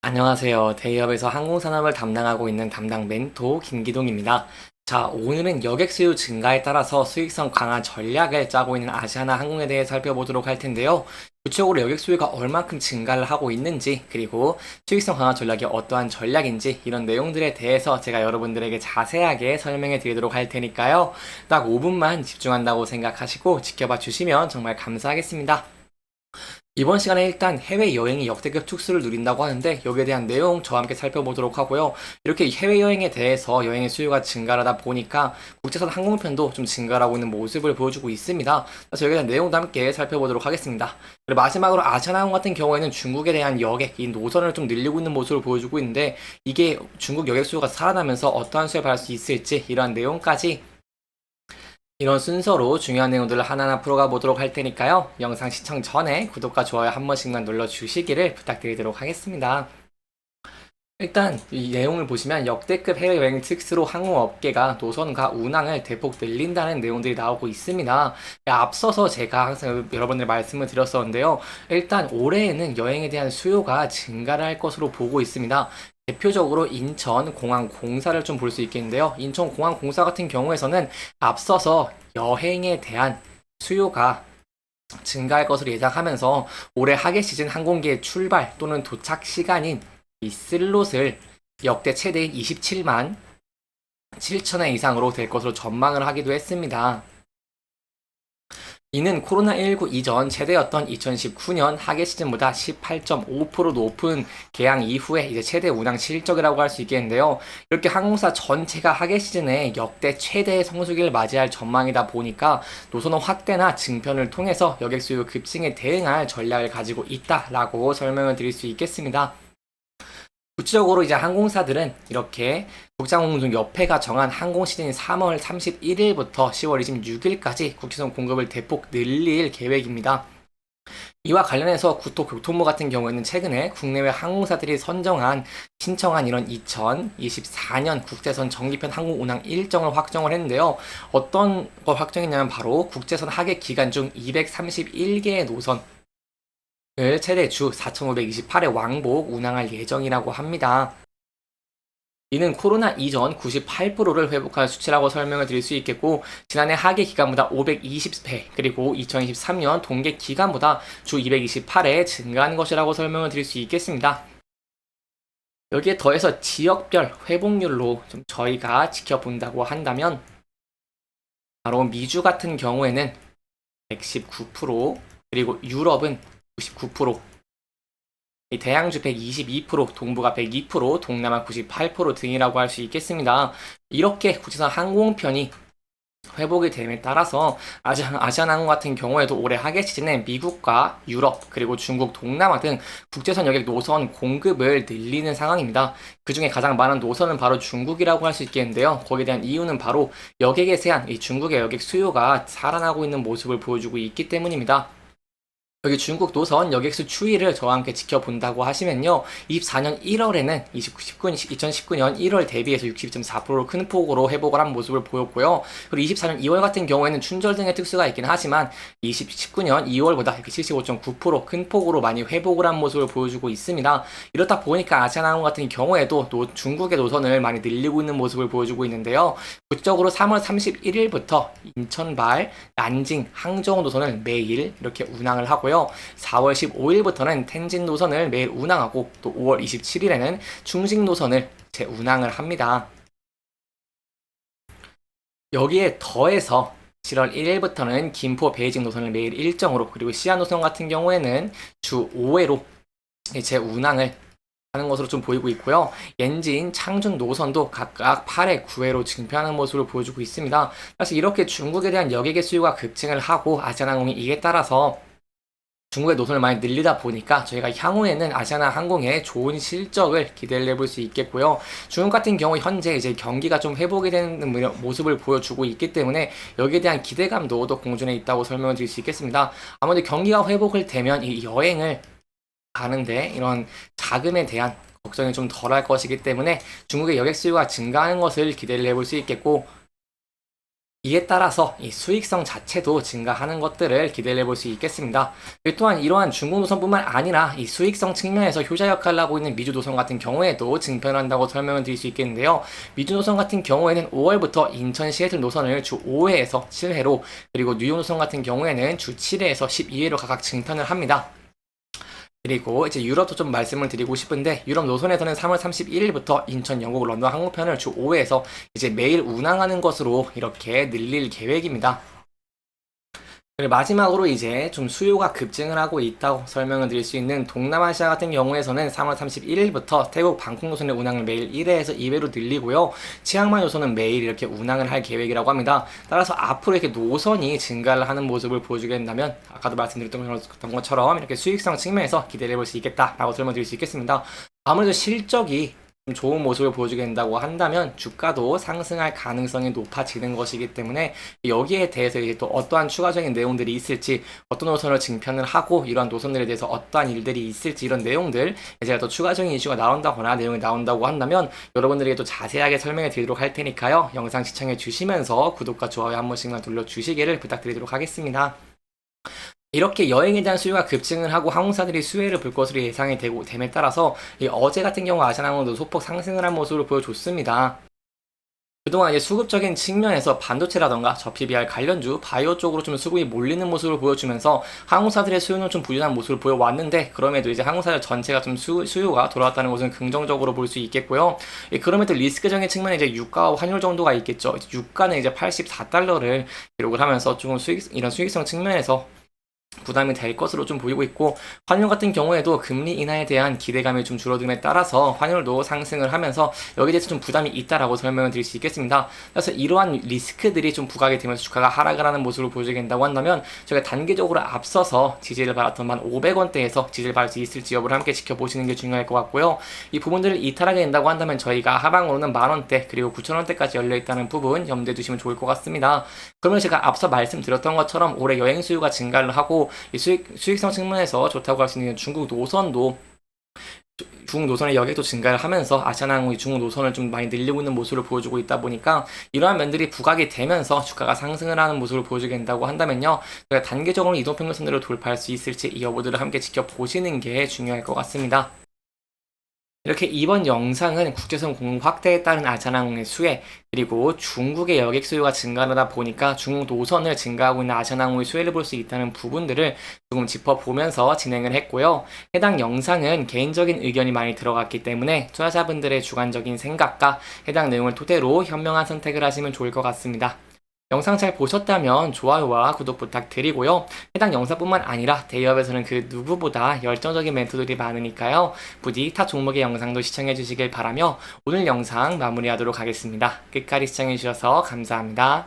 안녕하세요. 대기업에서 항공산업을 담당하고 있는 담당 멘토 김기동입니다. 자, 오늘은 여객 수요 증가에 따라서 수익성 강화 전략을 짜고 있는 아시아나 항공에 대해 살펴보도록 할 텐데요. 구체적으로 여객 수요가 얼만큼 증가를 하고 있는지, 그리고 수익성 강화 전략이 어떠한 전략인지 이런 내용들에 대해서 제가 여러분들에게 자세하게 설명해 드리도록 할 테니까요. 딱 5분만 집중한다고 생각하시고 지켜봐 주시면 정말 감사하겠습니다. 이번 시간에 일단 해외여행이 역대급 축소를 누린다고 하는데 여기에 대한 내용 저와 함께 살펴보도록 하고요. 이렇게 해외여행에 대해서 여행의 수요가 증가하다 보니까 국제선 항공편도 좀 증가하고 있는 모습을 보여주고 있습니다. 그래서 여기에 대한 내용도 함께 살펴보도록 하겠습니다. 그리고 마지막으로 아시아나항공 같은 경우에는 중국에 대한 여객, 이 노선을 좀 늘리고 있는 모습을 보여주고 있는데 이게 중국 여객 수요가 살아나면서 어떠한 수요를 받을 수 있을지 이러한 내용까지 이런 순서로 중요한 내용들을 하나하나 풀어가 보도록 할 테니까요. 영상 시청 전에 구독과 좋아요 한 번씩만 눌러주시기를 부탁드리도록 하겠습니다. 일단 이 내용을 보시면 역대급 해외여행 특수로 항공업계가 노선과 운항을 대폭 늘린다는 내용들이 나오고 있습니다. 앞서서 제가 항상 여러분들 말씀을 드렸었는데요. 일단 올해에는 여행에 대한 수요가 증가를 할 것으로 보고 있습니다. 대표적으로 인천공항공사를 좀 볼 수 있겠는데요. 인천공항공사 같은 경우에서는 앞서서 여행에 대한 수요가 증가할 것으로 예상하면서 올해 하계 시즌 항공기의 출발 또는 도착 시간인 이 슬롯을 역대 최대인 27만 7천회 이상으로 될 것으로 전망을 하기도 했습니다. 이는 코로나19 이전 최대였던 2019년 하계 시즌보다 18.5% 높은 개항 이후에 이제 최대 운항 실적이라고 할 수 있겠는데요. 이렇게 항공사 전체가 하계 시즌에 역대 최대의 성수기를 맞이할 전망이다 보니까 노선호 확대나 증편을 통해서 여객 수요 급증에 대응할 전략을 가지고 있다라고 설명을 드릴 수 있겠습니다. 구체적으로 이제 항공사들은 이렇게 국제항공운송협회가 정한 항공 시즌인 3월 31일부터 10월 26일까지 국제선 공급을 대폭 늘릴 계획입니다. 이와 관련해서 국토교통부 같은 경우에는 최근에 국내외 항공사들이 신청한 이런 2024년 국제선 정기편 항공 운항 일정을 확정을 했는데요. 어떤 걸 확정했냐면 바로 국제선 하객 기간 중 231개의 노선 을 최대 주 4,528회 왕복 운항할 예정이라고 합니다. 이는 코로나 이전 98%를 회복할 수치라고 설명을 드릴 수 있겠고 지난해 하계 기간보다 520회 그리고 2023년 동계 기간보다 주 228회 증가한 것이라고 설명을 드릴 수 있겠습니다. 여기에 더해서 지역별 회복률로 좀 저희가 지켜본다고 한다면 바로 미주 같은 경우에는 119% 그리고 유럽은 99%, 이 대양주 122%, 동부가 102%, 동남아 98% 등이라고 할 수 있겠습니다. 이렇게 국제선 항공편이 회복이 됨에 따라서 아시아나항공 같은 경우에도 올해 하계 시즌에 미국과 유럽 그리고 중국, 동남아 등 국제선 여객 노선 공급을 늘리는 상황입니다. 그 중에 가장 많은 노선은 바로 중국이라고 할 수 있겠는데요. 거기에 대한 이유는 바로 여객에 대한 이 중국의 여객 수요가 살아나고 있는 모습을 보여주고 있기 때문입니다. 여기 중국 노선 여객수 추이를 저와 함께 지켜본다고 하시면요. 24년 1월에는 2019년 1월 대비해서 62.4% 큰 폭으로 회복을 한 모습을 보였고요. 그리고 24년 2월 같은 경우에는 춘절 등의 특수가 있긴 하지만 2019년 2월보다 이렇게 75.9%큰 폭으로 많이 회복을 한 모습을 보여주고 있습니다. 이렇다 보니까 아시아나항공 같은 경우에도 중국의 노선을 많이 늘리고 있는 모습을 보여주고 있는데요. 구체적으로 3월 31일부터 인천발, 난징, 항저우 노선을 매일 이렇게 운항을 하고요. 4월 15일부터는 텐진 노선을 매일 운항하고 또 5월 27일에는 중식 노선을 재운항을 합니다. 여기에 더해서 7월 1일부터는 김포, 베이징 노선을 매일 일정으로 그리고 시안 노선 같은 경우에는 주 5회로 재운항을 하는 것으로 좀 보이고 있고요. 엔진, 창준 노선도 각각 8회, 9회로 증표하는 모습을 보여주고 있습니다. 사실 이렇게 중국에 대한 여객의 수요가 급증을 하고 아시아나항공이 이에 따라서 중국의 노선을 많이 늘리다 보니까 저희가 향후에는 아시아나 항공의 좋은 실적을 기대를 해볼 수 있겠고요. 중국 같은 경우 현재 이제 경기가 좀 회복이 되는 모습을 보여주고 있기 때문에 여기에 대한 기대감도 더 공존해 있다고 설명을 드릴 수 있겠습니다. 아무래도 경기가 회복을 되면 이 여행을 가는데 이런 자금에 대한 걱정이 좀 덜할 것이기 때문에 중국의 여객 수요가 증가하는 것을 기대를 해볼 수 있겠고 이에 따라서 이 수익성 자체도 증가하는 것들을 기대해 볼 수 있겠습니다. 또한 이러한 중국 노선뿐만 아니라 이 수익성 측면에서 효자 역할을 하고 있는 미주 노선 같은 경우에도 증편한다고 설명을 드릴 수 있겠는데요. 미주 노선 같은 경우에는 5월부터 인천 시애틀 노선을 주 5회에서 7회로, 그리고 뉴욕 노선 같은 경우에는 주 7회에서 12회로 각각 증편을 합니다. 그리고 이제 유럽도 좀 말씀을 드리고 싶은데, 유럽 노선에서는 3월 31일부터 인천, 영국, 런던 항공편을 주 5회에서 이제 매일 운항하는 것으로 이렇게 늘릴 계획입니다. 그리고 마지막으로 이제 좀 수요가 급증을 하고 있다고 설명을 드릴 수 있는 동남아시아 같은 경우에서는 3월 31일부터 태국 방콕 노선의 운항을 매일 1회에서 2회로 늘리고요. 치앙마이 노선은 매일 이렇게 운항을 할 계획이라고 합니다. 따라서 앞으로 이렇게 노선이 증가를 하는 모습을 보여주게 된다면, 아까도 말씀드렸던 것처럼 이렇게 수익성 측면에서 기대를 해볼 수 있겠다라고 설명드릴 수 있겠습니다. 아무래도 실적이 좀 좋은 모습을 보여주게 된다고 한다면 주가도 상승할 가능성이 높아지는 것이기 때문에, 여기에 대해서 이제 또 어떠한 추가적인 내용들이 있을지, 어떤 노선을 증편을 하고 이러한 노선들에 대해서 어떠한 일들이 있을지, 이런 내용들, 제가 또 추가적인 이슈가 나온다거나 내용이 나온다고 한다면 여러분들에게 또 자세하게 설명해 드리도록 할 테니까요. 영상 시청해 주시면서 구독과 좋아요 한 번씩만 눌러주시기를 부탁드리도록 하겠습니다. 이렇게 여행에 대한 수요가 급증을 하고 항공사들이 수혜를 볼 것으로 예상이 됨에 따라서 어제 같은 경우 아시아나항공도 소폭 상승을 한 모습을 보여줬습니다. 그동안 이제 수급적인 측면에서 반도체라던가 저 PBR 관련주, 바이오 쪽으로 좀 수급이 몰리는 모습을 보여주면서 항공사들의 수요는 좀 부진한 모습을 보여왔는데, 그럼에도 이제 항공사들 전체가 좀 수요가 돌아왔다는 것은 긍정적으로 볼 수 있겠고요. 그럼에도 리스크적인 측면에 이제 유가와 환율 정도가 있겠죠. 유가는 이제 84달러를 기록을 하면서 조금 이런 수익성 측면에서 부담이 될 것으로 좀 보이고 있고, 환율 같은 경우에도 금리 인하에 대한 기대감이 좀 줄어듦에 따라서 환율도 상승을 하면서 여기에 대해서 좀 부담이 있다라고 설명을 드릴 수 있겠습니다. 그래서 이러한 리스크들이 좀 부각이 되면서 주가가 하락을 하는 모습을 보여주게 된다고 한다면, 저희가 단기적으로 앞서서 지지를 받았던 1,500원대에서 지지를 받을 수 있을지 여부를 함께 지켜보시는 게 중요할 것 같고요. 이 부분들을 이탈하게 된다고 한다면 저희가 하방으로는 10,000원대 그리고 9,000원대까지 열려있다는 부분 염두에 두시면 좋을 것 같습니다. 그러면 제가 앞서 말씀드렸던 것처럼 올해 여행 수요가 증가를 하고 이 수익성 측면에서 좋다고 할 수 있는 중국 노선의 여객도 증가를 하면서 아시아나항공이 중국 노선을 좀 많이 늘리고 있는 모습을 보여주고 있다 보니까, 이러한 면들이 부각이 되면서 주가가 상승을 하는 모습을 보여주게 된다고 한다면요, 저희가 단계적으로 이동평균선들을 돌파할 수 있을지 이 여부들을 함께 지켜보시는 게 중요할 것 같습니다. 이렇게 이번 영상은 국제선 공급 확대에 따른 아시아나항공의 수혜, 그리고 중국의 여객 수요가 증가하다 보니까 중국 노선을 증가하고 있는 아시아나항공의 수혜를 볼 수 있다는 부분들을 조금 짚어보면서 진행을 했고요. 해당 영상은 개인적인 의견이 많이 들어갔기 때문에 투자자분들의 주관적인 생각과 해당 내용을 토대로 현명한 선택을 하시면 좋을 것 같습니다. 영상 잘 보셨다면 좋아요와 구독 부탁드리고요. 해당 영상뿐만 아니라 대기업에서는 그 누구보다 열정적인 멘토들이 많으니까요. 부디 타 종목의 영상도 시청해 주시길 바라며 오늘 영상 마무리하도록 하겠습니다. 끝까지 시청해 주셔서 감사합니다.